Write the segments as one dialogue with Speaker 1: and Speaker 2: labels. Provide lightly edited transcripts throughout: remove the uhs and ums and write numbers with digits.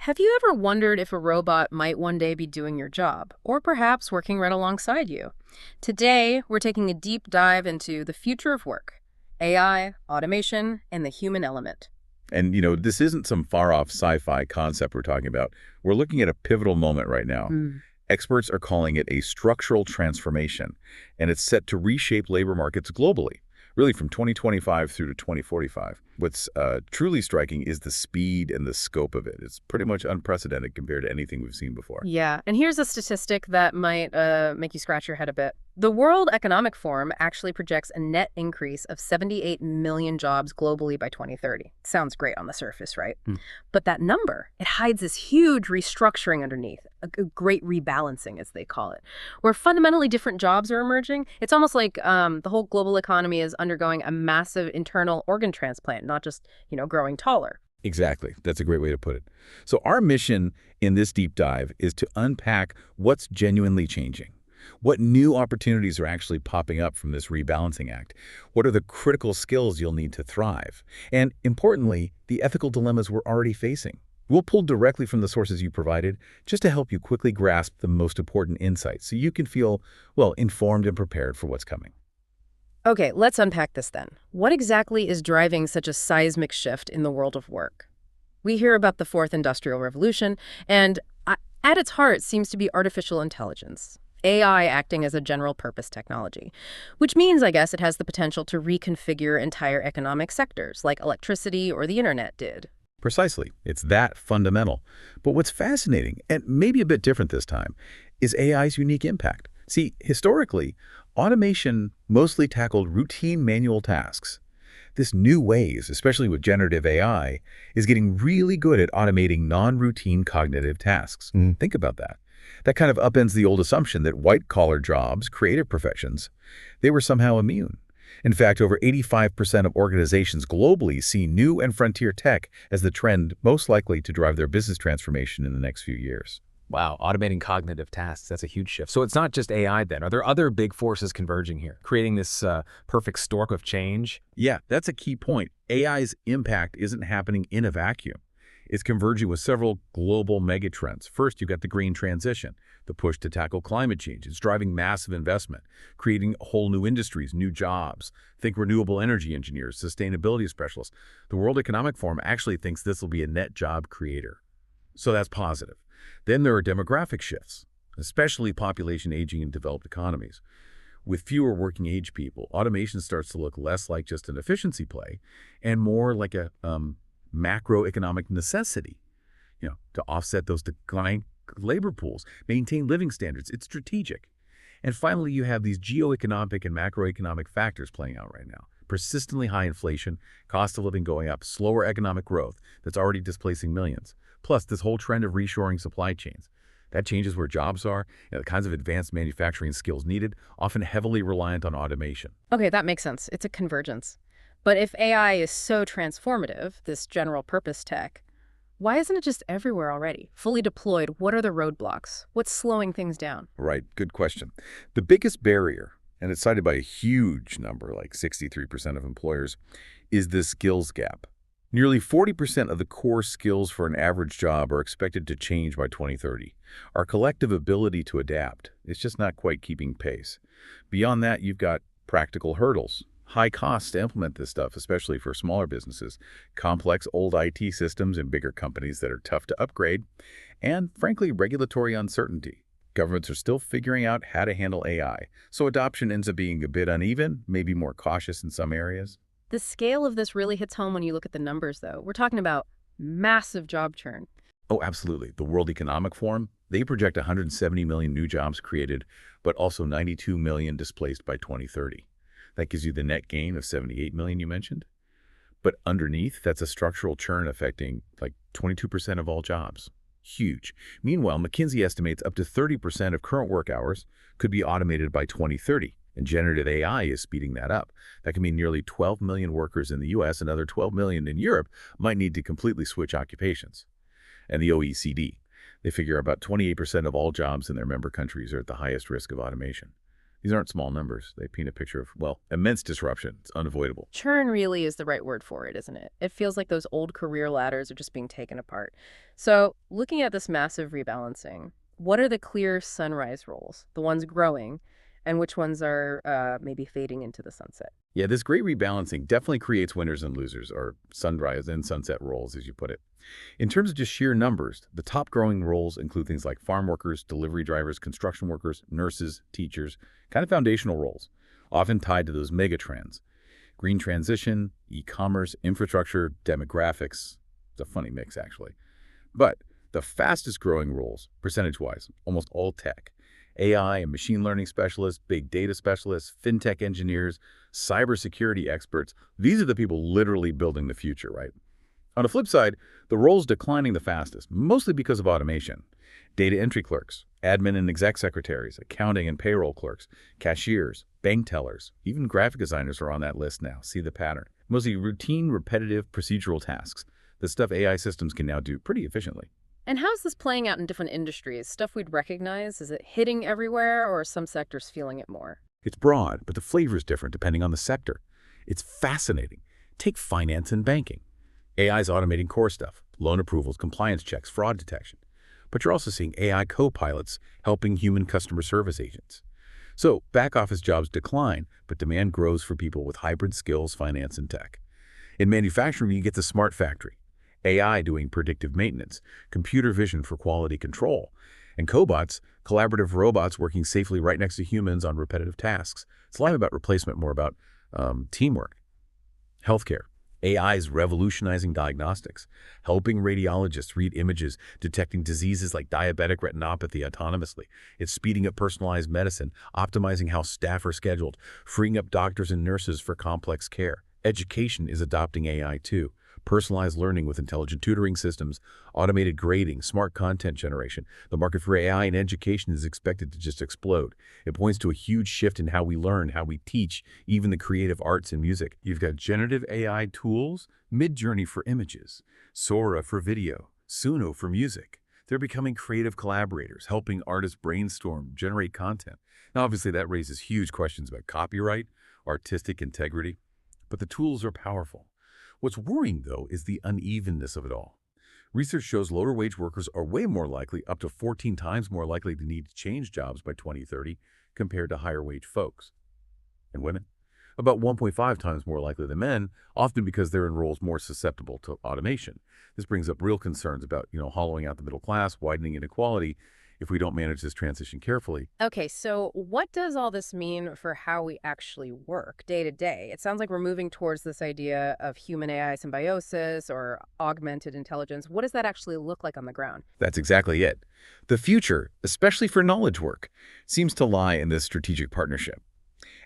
Speaker 1: Have you ever wondered if a robot might one day be doing your job, or perhaps working right alongside you? Today, we're taking a deep dive into the future of work, AI, automation, and the human element.
Speaker 2: And, this isn't some far-off sci-fi concept we're talking about. We're looking at a pivotal moment right now.
Speaker 1: Hmm.
Speaker 2: Experts are calling it a structural transformation, and it's set to reshape labor markets globally, really from 2025 through to 2045. What's truly striking is the speed and the scope of it. It's pretty much unprecedented compared to anything we've seen before.
Speaker 1: Yeah, and here's a statistic that might make you scratch your head a bit. The World Economic Forum actually projects a net increase of 78 million jobs globally by 2030. Sounds great on the surface, right?
Speaker 2: Hmm.
Speaker 1: But that number, it hides this huge restructuring underneath, a great rebalancing, as they call it, where fundamentally different jobs are emerging. It's almost like the whole global economy is undergoing a massive internal organ transplant, not just, growing taller.
Speaker 2: Exactly. That's a great way to put it. So our mission in this deep dive is to unpack what's genuinely changing. What new opportunities are actually popping up from this rebalancing act? What are the critical skills you'll need to thrive? And importantly, the ethical dilemmas we're already facing. We'll pull directly from the sources you provided just to help you quickly grasp the most important insights so you can feel, well, informed and prepared for what's coming.
Speaker 1: Okay, let's unpack this then. What exactly is driving such a seismic shift in the world of work? We hear about the fourth industrial revolution, and at its heart seems to be artificial intelligence. AI acting as a general purpose technology, which means, I guess, it has the potential to reconfigure entire economic sectors like electricity or the internet did.
Speaker 2: Precisely. It's that fundamental. But what's fascinating, and maybe a bit different this time, is AI's unique impact. See, historically, automation mostly tackled routine manual tasks. This new ways, especially with generative AI, is getting really good at automating non-routine cognitive tasks. Think about that. That kind of upends the old assumption that white-collar jobs, creative professions, they were somehow immune. In fact, over 85% of organizations globally see new and frontier tech as the trend most likely to drive their business transformation in the next few years.
Speaker 3: Wow, automating cognitive tasks, that's a huge shift. So it's not just AI then. Are there other big forces converging here, creating this perfect stork of change?
Speaker 2: Yeah, that's a key point. AI's impact isn't happening in a vacuum. It's converging with several global megatrends. First, you've got the green transition, the push to tackle climate change. It's driving massive investment, creating whole new industries, new jobs. Think renewable energy engineers, sustainability specialists. The World Economic Forum actually thinks this will be a net job creator. So that's positive. Then there are demographic shifts, especially population aging in developed economies. With fewer working age people, automation starts to look less like just an efficiency play and more like a macroeconomic necessity, to offset those declining labor pools, maintain living standards. It's strategic. And finally, you have these geoeconomic and macroeconomic factors playing out right now. Persistently high inflation, cost of living going up, slower economic growth that's already displacing millions. Plus, this whole trend of reshoring supply chains. That changes where jobs are, and the kinds of advanced manufacturing skills needed, often heavily reliant on automation.
Speaker 1: Okay, that makes sense. It's a convergence. But if AI is so transformative, this general purpose tech, why isn't it just everywhere already? Fully deployed, what are the roadblocks? What's slowing things down?
Speaker 2: Right, good question. The biggest barrier, and it's cited by a huge number, like 63% of employers, is the skills gap. Nearly 40% of the core skills for an average job are expected to change by 2030. Our collective ability to adapt is just not quite keeping pace. Beyond that, you've got practical hurdles. High costs to implement this stuff, especially for smaller businesses, complex old IT systems in bigger companies that are tough to upgrade, and frankly, regulatory uncertainty. Governments are still figuring out how to handle AI, so adoption ends up being a bit uneven, maybe more cautious in some areas.
Speaker 1: The scale of this really hits home when you look at the numbers, though. We're talking about massive job churn.
Speaker 2: Oh, absolutely. The World Economic Forum, they project 170 million new jobs created, but also 92 million displaced by 2030. That gives you the net gain of 78 million you mentioned. But underneath, that's a structural churn affecting like 22% of all jobs. Huge. Meanwhile, McKinsey estimates up to 30% of current work hours could be automated by 2030, and generative AI is speeding that up. That can mean nearly 12 million workers in the US and another 12 million in Europe might need to completely switch occupations. And the OECD, they figure about 28% of all jobs in their member countries are at the highest risk of automation. These aren't small numbers. They paint a picture of, well, immense disruption. It's unavoidable.
Speaker 1: Churn really is the right word for it, isn't it? It feels like those old career ladders are just being taken apart. So, looking at this massive rebalancing, what are the clear sunrise roles, the ones growing, and which ones are maybe fading into the sunset?
Speaker 2: Yeah, this great rebalancing definitely creates winners and losers, or sunrise and sunset roles, as you put it. In terms of just sheer numbers, the top growing roles include things like farm workers, delivery drivers, construction workers, nurses, teachers, kind of foundational roles, often tied to those mega trends. Green transition, e-commerce, infrastructure, demographics. It's a funny mix, actually. But the fastest growing roles, percentage-wise, almost all tech. AI and machine learning specialists, big data specialists, fintech engineers, cybersecurity experts. These are the people literally building the future, right? On the flip side, the roles declining the fastest, mostly because of automation. Data entry clerks, admin and exec secretaries, accounting and payroll clerks, cashiers, bank tellers, even graphic designers are on that list now. See the pattern. Mostly routine, repetitive, procedural tasks. The stuff AI systems can now do pretty efficiently.
Speaker 1: And how's this playing out in different industries? Stuff we'd recognize? Is it hitting everywhere, or are some sectors feeling it more?
Speaker 2: It's broad, but the flavor is different depending on the sector. It's fascinating. Take finance and banking. AI is automating core stuff, loan approvals, compliance checks, fraud detection. But you're also seeing AI co-pilots helping human customer service agents. So back office jobs decline, but demand grows for people with hybrid skills, finance, and tech. In manufacturing, you get the smart factory, AI doing predictive maintenance, computer vision for quality control, and cobots, collaborative robots working safely right next to humans on repetitive tasks. It's less about replacement, more about teamwork. Healthcare. AI is revolutionizing diagnostics, helping radiologists read images, detecting diseases like diabetic retinopathy autonomously. It's speeding up personalized medicine, optimizing how staff are scheduled, freeing up doctors and nurses for complex care. Education is adopting AI too. Personalized learning with intelligent tutoring systems, automated grading, smart content generation. The market for AI in education is expected to just explode. It points to a huge shift in how we learn, how we teach, even the creative arts and music. You've got generative AI tools, Midjourney for images, Sora for video, Suno for music. They're becoming creative collaborators, helping artists brainstorm, generate content. Now, obviously, that raises huge questions about copyright, artistic integrity, but the tools are powerful. What's worrying, though, is the unevenness of it all. Research shows lower-wage workers are way more likely, up to 14 times more likely to need to change jobs by 2030 compared to higher-wage folks. And women? About 1.5 times more likely than men, often because they're in roles more susceptible to automation. This brings up real concerns about, hollowing out the middle class, widening inequality, if we don't manage this transition carefully.
Speaker 1: Okay, so what does all this mean for how we actually work day to day? It sounds like we're moving towards this idea of human-AI symbiosis or augmented intelligence. What does that actually look like on the ground?
Speaker 2: That's exactly it. The future, especially for knowledge work, seems to lie in this strategic partnership.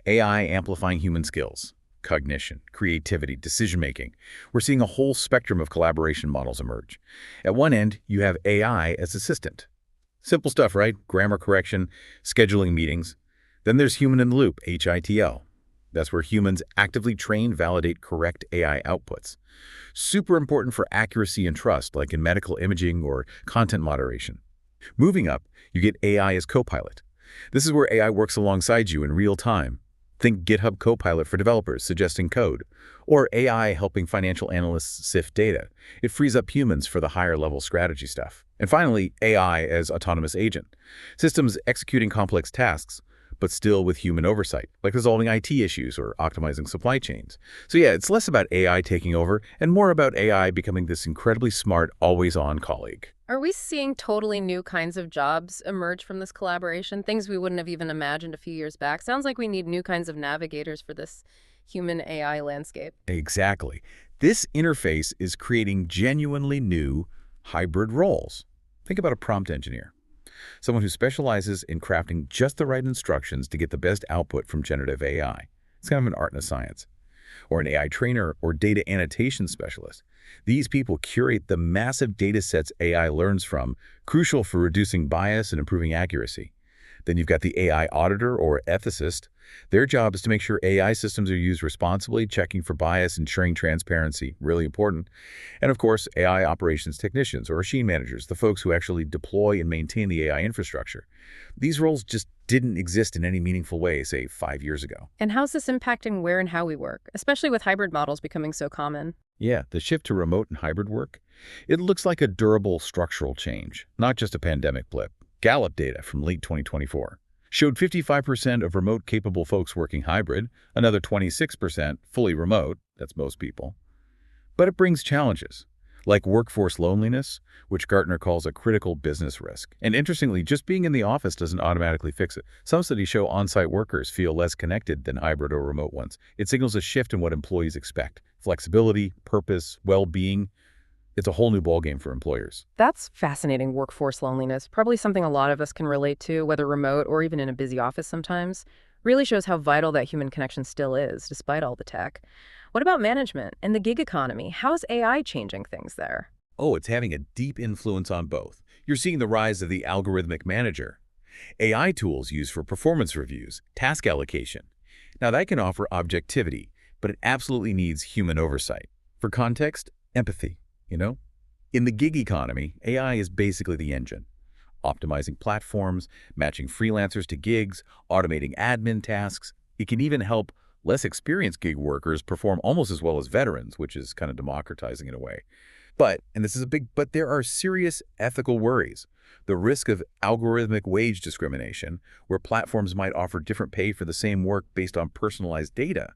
Speaker 2: AI amplifying human skills, cognition, creativity, decision-making. We're seeing a whole spectrum of collaboration models emerge. At one end, you have AI as assistant. Simple stuff, right? Grammar correction, scheduling meetings. Then there's human-in-the-loop, HITL. That's where humans actively train, validate, correct AI outputs. Super important for accuracy and trust, like in medical imaging or content moderation. Moving up, you get AI as co-pilot. This is where AI works alongside you in real time. Think GitHub Copilot for developers suggesting code, or AI helping financial analysts sift data. It frees up humans for the higher-level strategy stuff. And finally, AI as autonomous agent. Systems executing complex tasks, but still with human oversight, like resolving IT issues or optimizing supply chains. So yeah, it's less about AI taking over and more about AI becoming this incredibly smart, always-on colleague.
Speaker 1: Are we seeing totally new kinds of jobs emerge from this collaboration? Things we wouldn't have even imagined a few years back? Sounds like we need new kinds of navigators for this human-AI landscape.
Speaker 2: Exactly. This interface is creating genuinely new hybrid roles. Think about a prompt engineer, someone who specializes in crafting just the right instructions to get the best output from generative AI. It's kind of an art and a science. Or an AI trainer or data annotation specialist. These people curate the massive data sets AI learns from, crucial for reducing bias and improving accuracy. Then you've got the AI auditor or ethicist. Their job is to make sure AI systems are used responsibly, checking for bias, ensuring transparency, really important. And of course, AI operations technicians or machine managers, the folks who actually deploy and maintain the AI infrastructure. These roles just didn't exist in any meaningful way, say, 5 years ago.
Speaker 1: And how's this impacting where and how we work, especially with hybrid models becoming so common?
Speaker 2: Yeah, the shift to remote and hybrid work, it looks like a durable structural change, not just a pandemic blip. Gallup data from late 2024 showed 55% of remote-capable folks working hybrid, another 26% fully remote, that's most people. But it brings challenges, like workforce loneliness, which Gartner calls a critical business risk. And interestingly, just being in the office doesn't automatically fix it. Some studies show on-site workers feel less connected than hybrid or remote ones. It signals a shift in what employees expect. Flexibility, purpose, well-being. It's a whole new ballgame for employers.
Speaker 1: That's fascinating, workforce loneliness. Probably something a lot of us can relate to, whether remote or even in a busy office sometimes. Really shows how vital that human connection still is, despite all the tech. What about management and the gig economy? How's AI changing things there?
Speaker 2: Oh, it's having a deep influence on both. You're seeing the rise of the algorithmic manager. AI tools used for performance reviews, task allocation. Now that can offer objectivity, but it absolutely needs human oversight. For context, empathy, In the gig economy, AI is basically the engine. Optimizing platforms, matching freelancers to gigs, automating admin tasks. It can even help less experienced gig workers perform almost as well as veterans, which is kind of democratizing in a way. But, and this is a big but, there are serious ethical worries. The risk of algorithmic wage discrimination, where platforms might offer different pay for the same work based on personalized data,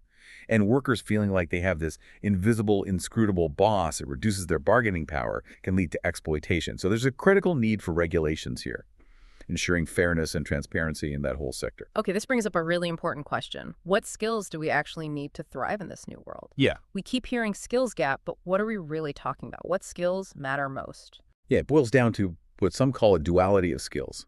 Speaker 2: and workers feeling like they have this invisible, inscrutable boss. It reduces their bargaining power, can lead to exploitation. So there's a critical need for regulations here, ensuring fairness and transparency in that whole sector.
Speaker 1: Okay, this brings up a really important question. What skills do we actually need to thrive in this new world?
Speaker 2: Yeah.
Speaker 1: We keep hearing skills gap, but what are we really talking about? What skills matter most?
Speaker 2: Yeah, it boils down to what some call a duality of skills.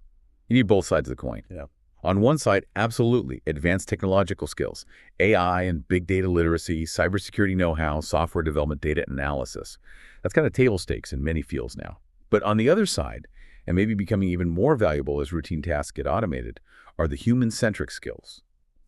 Speaker 2: You need both sides of the coin. Yeah. On one side, absolutely, advanced technological skills, AI and big data literacy, cybersecurity know-how, software development, data analysis. That's kind of table stakes in many fields now. But on the other side, and maybe becoming even more valuable as routine tasks get automated, are the human-centric skills.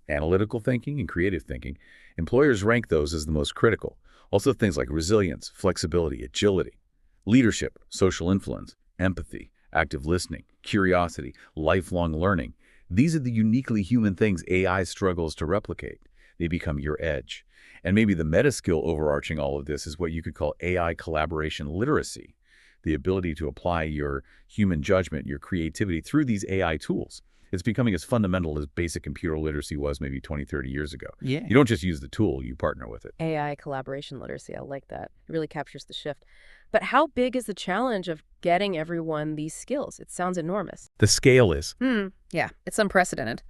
Speaker 2: Analytical thinking and creative thinking. Employers rank those as the most critical. Also things like resilience, flexibility, agility, leadership, social influence, empathy, active listening, curiosity, lifelong learning. These are the uniquely human things AI struggles to replicate. They become your edge. And maybe the meta skill overarching all of this is what you could call AI collaboration literacy, the ability to apply your human judgment, your creativity through these AI tools. It's becoming as fundamental as basic computer literacy was maybe 20, 30 years ago.
Speaker 3: Yeah.
Speaker 2: You don't just use the tool, you partner with it.
Speaker 1: AI collaboration literacy, I like that. It really captures the shift. But how big is the challenge of getting everyone these skills? It sounds enormous.
Speaker 2: The scale is.
Speaker 1: Yeah, it's unprecedented.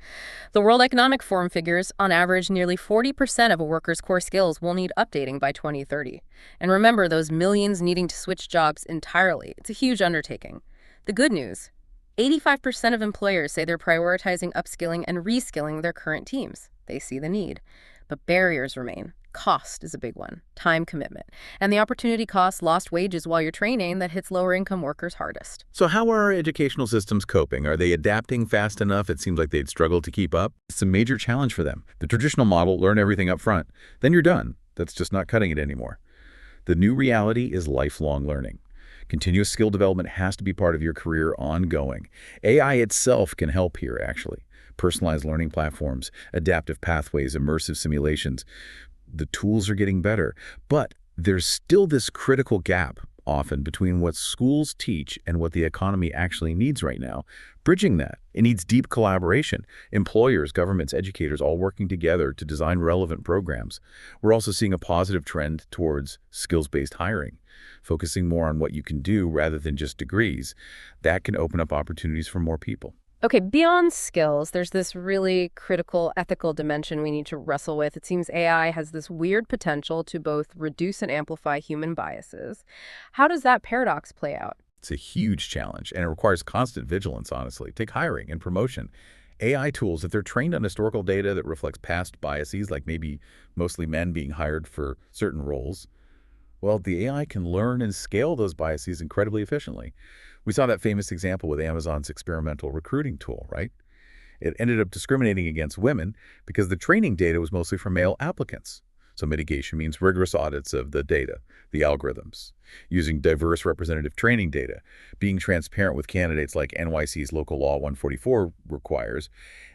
Speaker 1: The World Economic Forum figures, on average, nearly 40% of a worker's core skills will need updating by 2030. And remember, those millions needing to switch jobs entirely. It's a huge undertaking. The good news, 85% of employers say they're prioritizing upskilling and reskilling their current teams. They see the need. But barriers remain. Cost is a big one, time commitment. And the opportunity cost lost wages while you're training that hits lower-income workers hardest.
Speaker 2: So how are our educational systems coping? Are they adapting fast enough? It seems like they'd struggle to keep up. It's a major challenge for them. The traditional model, learn everything up front, then you're done. That's just not cutting it anymore. The new reality is lifelong learning. Continuous skill development has to be part of your career ongoing. AI itself can help here, actually. Personalized learning platforms, adaptive pathways, immersive simulations. The tools are getting better, but there's still this critical gap often between what schools teach and what the economy actually needs right now. Bridging that, it needs deep collaboration. Employers, governments, educators all working together to design relevant programs. We're also seeing a positive trend towards skills-based hiring, focusing more on what you can do rather than just degrees. That can open up opportunities for more people.
Speaker 1: Okay, beyond skills, there's this really critical ethical dimension we need to wrestle with. It seems AI has this weird potential to both reduce and amplify human biases. How does that paradox play out?
Speaker 2: It's a huge challenge, and it requires constant vigilance, honestly. Take hiring and promotion. AI tools, if they're trained on historical data that reflects past biases, like maybe mostly men being hired for certain roles, well, the AI can learn and scale those biases incredibly efficiently. We saw that famous example with Amazon's experimental recruiting tool, right? It ended up discriminating against women because the training data was mostly for male applicants. So mitigation means rigorous audits of the data, the algorithms, using diverse representative training data, being transparent with candidates like NYC's Local Law 144 requires,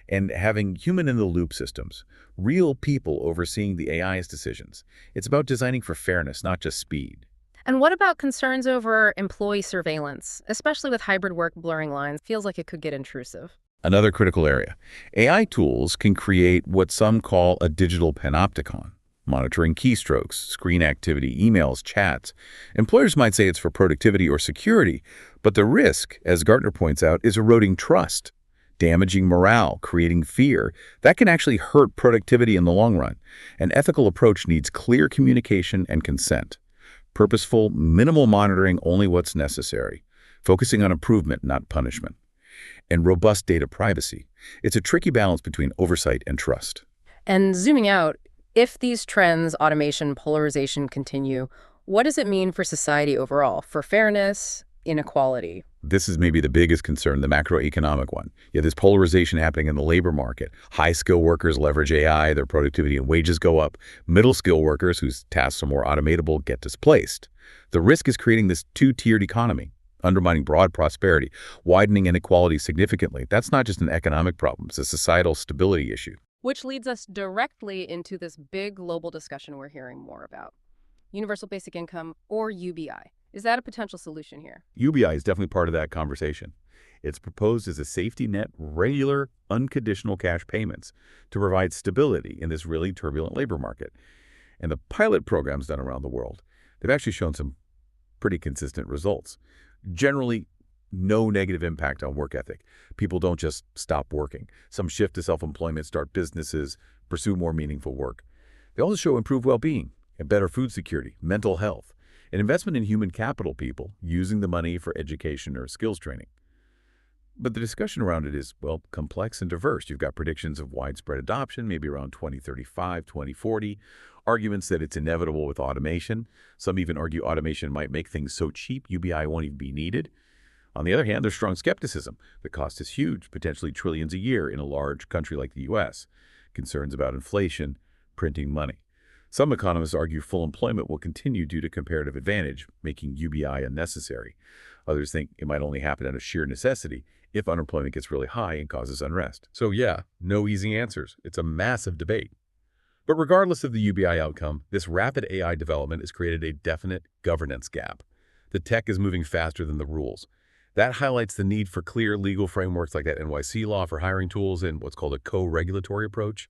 Speaker 2: and having human-in-the-loop systems, real people overseeing the AI's decisions. It's about designing for fairness, not just speed.
Speaker 1: And what about concerns over employee surveillance, especially with hybrid work blurring lines? Feels like it could get intrusive.
Speaker 2: Another critical area. AI tools can create what some call a digital panopticon, monitoring keystrokes, screen activity, emails, chats. Employers might say it's for productivity or security, but the risk, as Gartner points out, is eroding trust, damaging morale, creating fear. That can actually hurt productivity in the long run. An ethical approach needs clear communication and consent. Purposeful, minimal monitoring, only what's necessary. Focusing on improvement, not punishment. And robust data privacy. It's a tricky balance between oversight and trust.
Speaker 1: And zooming out, if these trends, automation, polarization continue, what does it mean for society overall, for fairness, inequality?
Speaker 2: This is maybe the biggest concern, the macroeconomic one. Yeah, there's polarization happening in the labor market. High-skill workers leverage AI, their productivity and wages go up. Middle-skill workers, whose tasks are more automatable, get displaced. The risk is creating this two-tiered economy, undermining broad prosperity, widening inequality significantly. That's not just an economic problem, it's a societal stability issue.
Speaker 1: Which leads us directly into this big global discussion we're hearing more about. Universal basic income, or UBI. Is that a potential solution here?
Speaker 2: UBI is definitely part of that conversation. It's proposed as a safety net, regular, unconditional cash payments to provide stability in this really turbulent labor market. And the pilot programs done around the world, they've actually shown some pretty consistent results. Generally, no negative impact on work ethic. People don't just stop working. Some shift to self-employment, start businesses, pursue more meaningful work. They also show improved well-being and better food security, mental health, and investment in human capital people using the money for education or skills training. But the discussion around it is, well, complex and diverse. You've got predictions of widespread adoption, maybe around 2035, 2040, arguments that it's inevitable with automation. Some even argue automation might make things so cheap UBI won't even be needed. On the other hand, there's strong skepticism. The cost is huge, potentially trillions a year in a large country like the U.S. Concerns about inflation, printing money. Some economists argue full employment will continue due to comparative advantage, making UBI unnecessary. Others think it might only happen out of sheer necessity if unemployment gets really high and causes unrest. So yeah, no easy answers. It's a massive debate. But regardless of the UBI outcome, this rapid AI development has created a definite governance gap. The tech is moving faster than the rules. That highlights the need for clear legal frameworks like that NYC law for hiring tools and what's called a co-regulatory approach.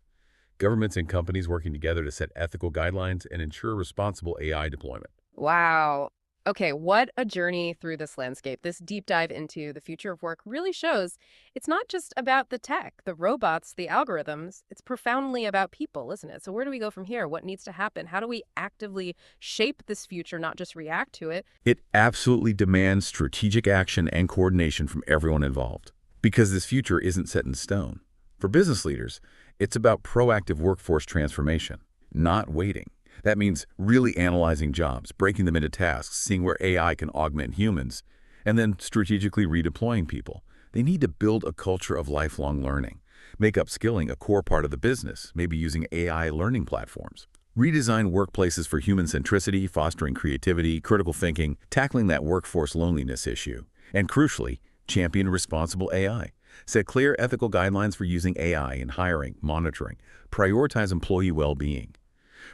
Speaker 2: Governments and companies working together to set ethical guidelines and ensure responsible AI deployment.
Speaker 1: Wow. Okay, what a journey through this landscape. This deep dive into the future of work really shows it's not just about the tech, the robots, the algorithms. It's profoundly about people, isn't it? So where do we go from here? What needs to happen? How do we actively shape this future, not just react to it?
Speaker 2: It absolutely demands strategic action and coordination from everyone involved, because this future isn't set in stone. For business leaders, it's about proactive workforce transformation, not waiting. That means really analyzing jobs, breaking them into tasks, seeing where AI can augment humans, and then strategically redeploying people. They need to build a culture of lifelong learning, make upskilling a core part of the business, maybe using AI learning platforms. Redesign workplaces for human centricity, fostering creativity, critical thinking, tackling that workforce loneliness issue. And crucially, champion responsible AI. Set clear ethical guidelines for using AI in hiring, monitoring, prioritize employee well-being.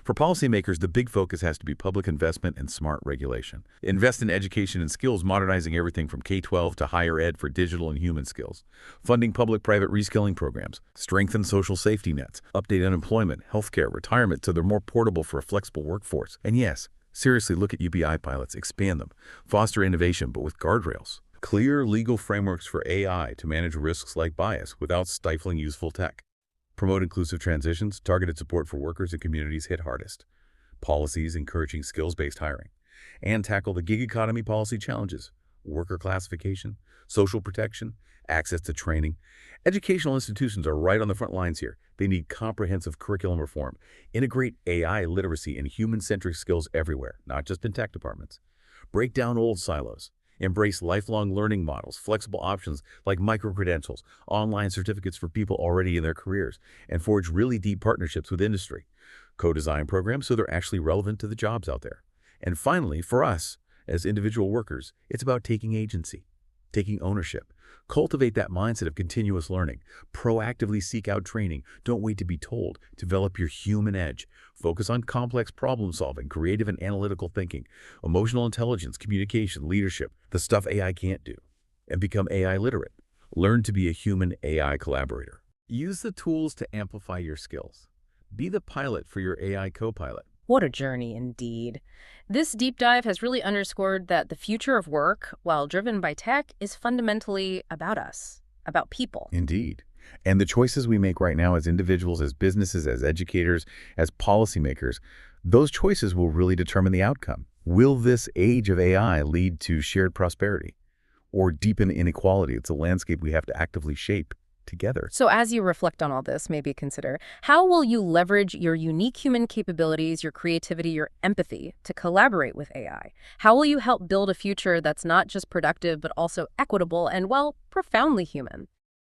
Speaker 2: For policymakers, the big focus has to be public investment and smart regulation. Invest in education and skills, modernizing everything from K-12 to higher ed for digital and human skills. Funding public-private reskilling programs. Strengthen social safety nets. Update unemployment, healthcare, retirement so they're more portable for a flexible workforce. And yes, seriously look at UBI pilots, expand them. Foster innovation, but with guardrails. Clear legal frameworks for AI to manage risks like bias without stifling useful tech. Promote inclusive transitions, targeted support for workers and communities hit hardest. Policies encouraging skills-based hiring. And tackle the gig economy policy challenges. Worker classification, social protection, access to training. Educational institutions are right on the front lines here. They need comprehensive curriculum reform. Integrate AI literacy and human-centric skills everywhere, not just in tech departments. Break down old silos. Embrace lifelong learning models, flexible options like micro-credentials, online certificates for people already in their careers, and forge really deep partnerships with industry. co-design programs so they're actually relevant to the jobs out there. And finally, for us, as individual workers, it's about taking agency, taking ownership. Cultivate that mindset of continuous learning. Proactively seek out training. Don't wait to be told. Develop your human edge. Focus on complex problem solving, creative and analytical thinking, emotional intelligence, communication, leadership, the stuff AI can't do. And become AI literate. Learn to be a human AI collaborator. Use the tools to amplify your skills. Be the pilot for your AI co-pilot.
Speaker 1: What a journey indeed. This deep dive has really underscored that the future of work, while driven by tech, is fundamentally about us, about people.
Speaker 2: Indeed. And the choices we make right now as individuals, as businesses, as educators, as policymakers, those choices will really determine the outcome. Will this age of AI lead to shared prosperity or deepen inequality? It's a landscape we have to actively shape together.
Speaker 1: So as you reflect on all this, maybe consider, how will you leverage your unique human capabilities, your creativity, your empathy to collaborate with AI? How will you help build a future that's not just productive, but also equitable and, well, profoundly human?